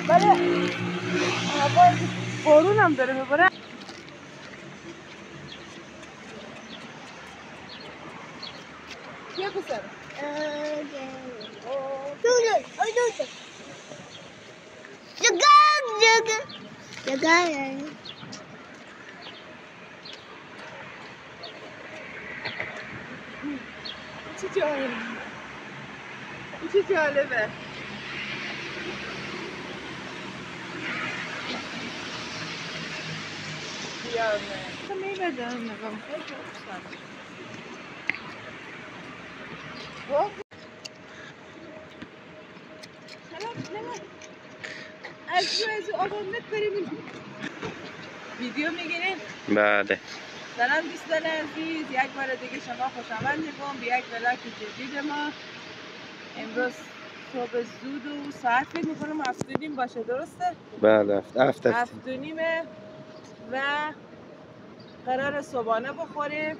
بله هوا بارون هم داره میباره. چیه پسر؟ چه جالبه. تو میبدن نگم از آبانت بریم ویدیو میگیریم. بله سلام دوستان عزیز، یک بار دیگه شما خوش آمد میگم به یک ولاگ جدید ما. امروز صبح زود و ساعت فکر میکنم 7:30 باشه، درسته؟ بله 7:30 و قرار صبحانه بخوریم.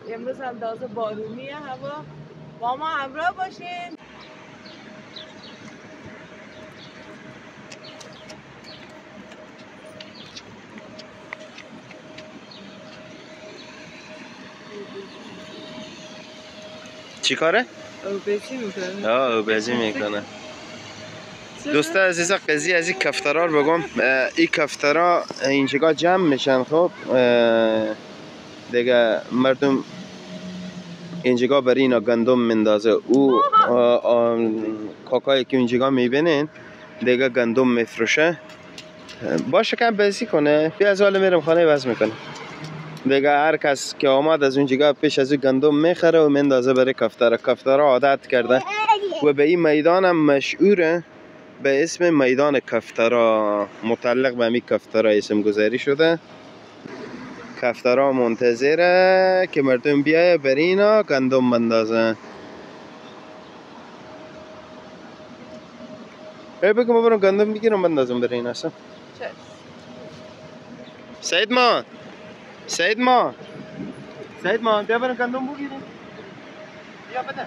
امروز هم تازه بارونیه هوا، با ما همراه باشین. چی کاره؟ اوبیسی میکنه. اوبیسی میکنه. دوستا عزیزا قضیه از این کفترها رو بگم. این کفترها اینجا جمع میشن. خب دیگه مردم اینجا برای اینا گندم مندازه. او کاکایی که اینجا میبینین دیگه گندم میفروشه. باشه کم بیسی کنه. بیا از حال میرم خانه وز میکنه. دیگه هر کس که آمد از اونجا پیش از او گندم میخره و مندازه برای کفترها. کفترها عادت کرده و به این میدان هم مشهوره به اسم میدان کفترها. متعلق به همین کفترها اسم گذاری شده. کفترها منتظره که مردم بیایه بر اینا گندم بندازه. بگم برم گندم بگیرم بندازم بر این اصلا. سید مان بیا برم گندم بگیریم. بیا بده.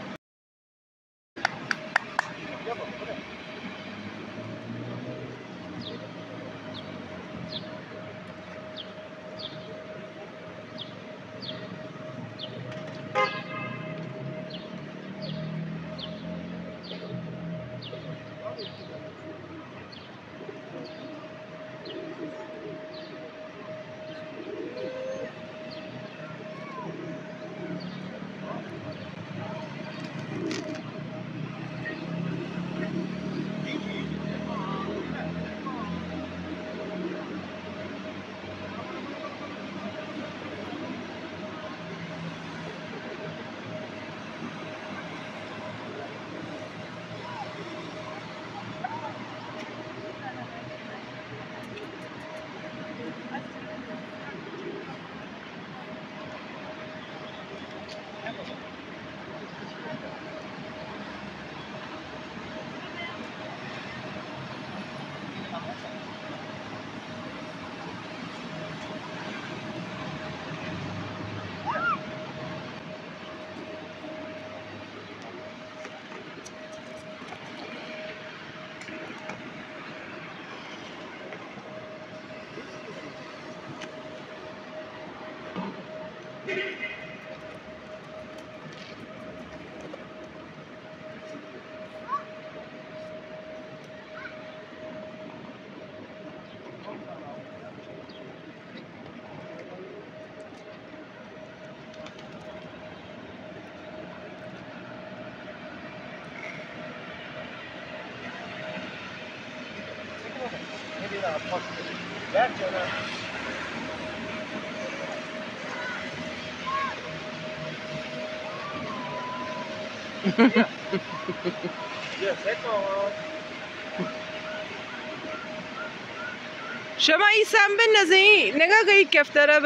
شما این سم بندازی نگاه که این کفتره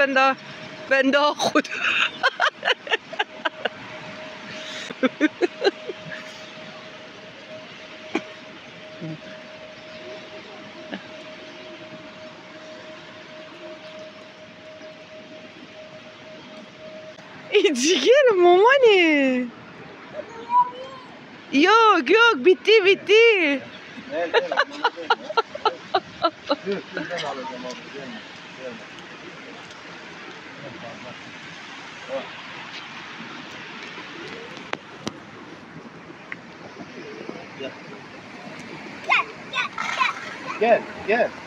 بندا خود این جیگر مامانه. Yok bitti.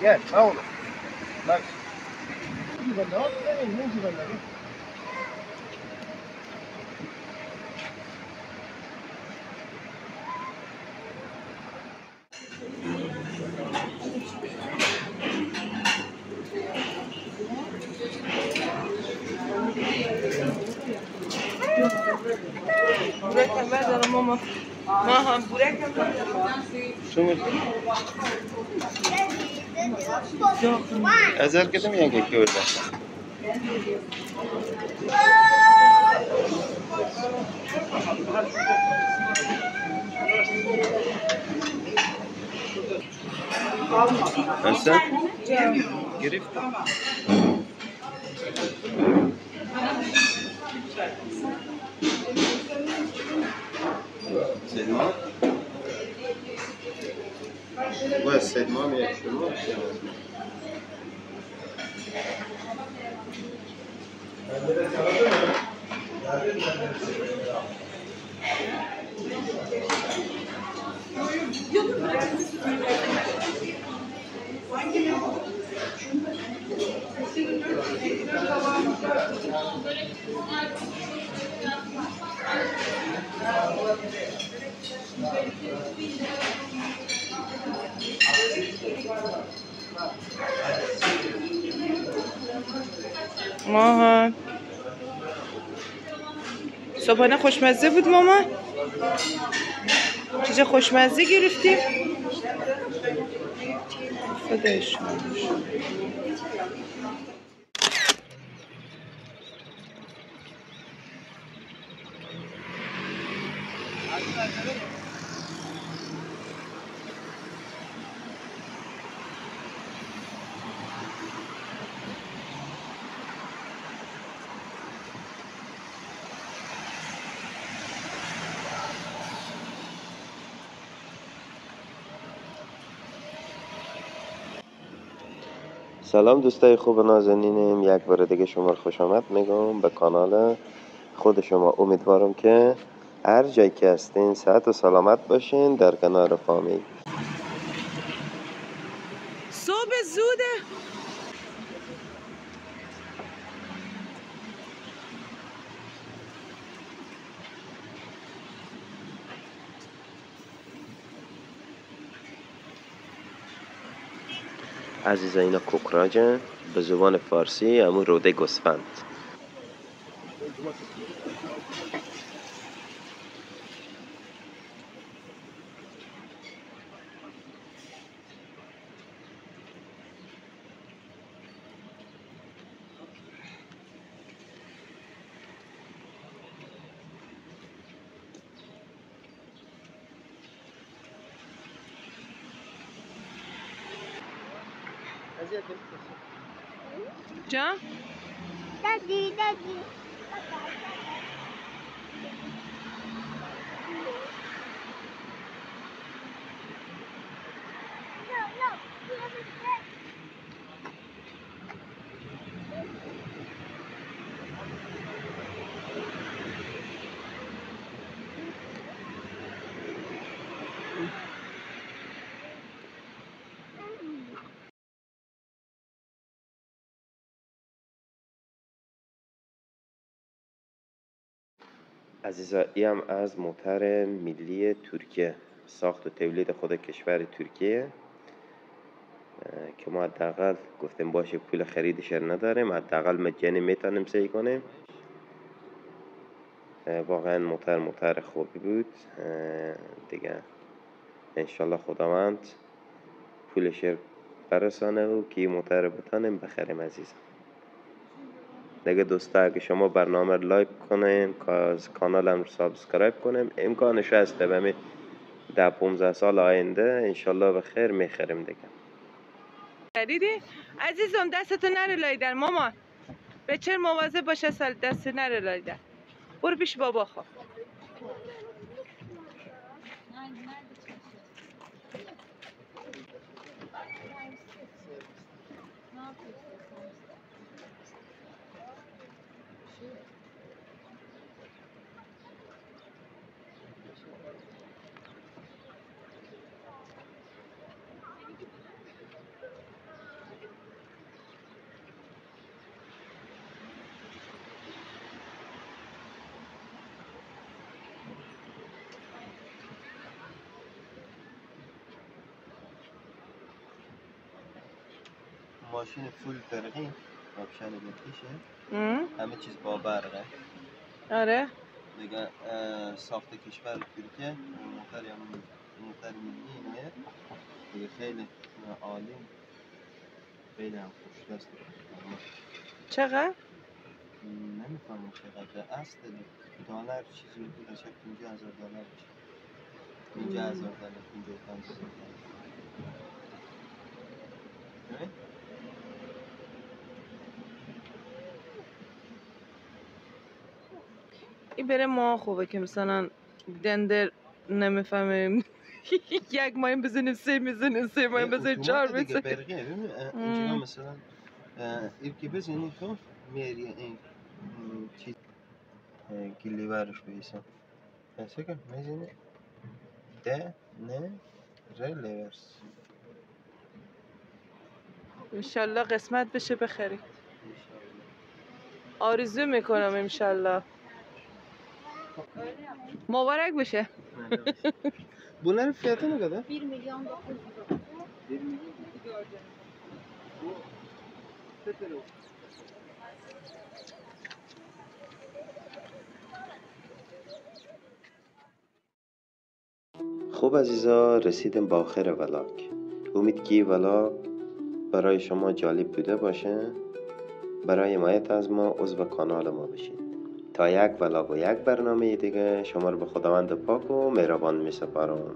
Gel. Oğlum. Bak. Ne güvenler? Buraya kadar dارم ماما. ما هم buraya kadar. شو ازر کدوم یکی که ورده هسته؟ گرفتم سیدمان؟ باید سیدمان یک شروع ماها صبحانه خوشمزه بود ماما. چیز خوشمزه گرفتیم. خدایش سلام دوستای خوب نازنینم، یک بار دیگه شما رو خوش آمد میگم به کانال خود شما. امیدوارم که هر جایی که هستین صحت و سلامت باشین در کنار فامیل. صبح زوده. عزیزا اینا کوکراجن، به زبان فارسی همون روده گوسفند. جان؟ دادی عزیزا این هم از موتر ملی ترکیه، ساخت و تولید خود کشور ترکیه که ما حداقل گفتیم باشه پول خریدش نداریم، حداقل مجانی میتونیم سعی کنیم. واقعا موتر خوبی بود دیگه. انشالله خداوند پولش برسانه و که این موتر بتانیم بخریم عزیزم. دیگه دوستا اگه شما برنامه لایک کنین، کانالم رو سابسکرایب کنیم، امکانش هست به 10-15 سال آینده انشالله بخیر میخریم دیگه. دیدی؟ عزیزم دستتو نره لایدن مامان. به چه مواظب باشه سال دست نره لایدن. برو پیش بابا خواه. ماشین فول برقی آپشن بکیشه ام. همه چیز با برقه آره. دیگه ساخت کشور ترکیه موتر یا موتر ملی اینه دیگه خیلی عالی خیلی هم خوش دست چقدر؟ نمیفهمم چقدر اصل دلار چیزی بود از $50,000 میشه $50,000 $55,000 این بره ما خوبه که مثلا دندر نمیفهمیم یک مایم بزنیم 3 میزنیم 3 مایم بزنیم 4 دیگه میزنیم برقیه ببین اینجا مثلا این که بزنی تو میری این چیز گلیورش بیسن پسه که میزنی ده نه ری لیورس انشالله قسمت بشه بخری آرزو میکنم انشالله مبارک بشه bunların fiyatı ne kadar? 1 milyon 900 خب عزیزا رسیدیم با آخر ولاگ امید که ولاگ برای شما جالب بوده باشه برای حمایت از ما عضو کانال ما بشید تا یک ولاگ و یک برنامه دیگه شما رو به خداوند پاک و مهربان می سپارم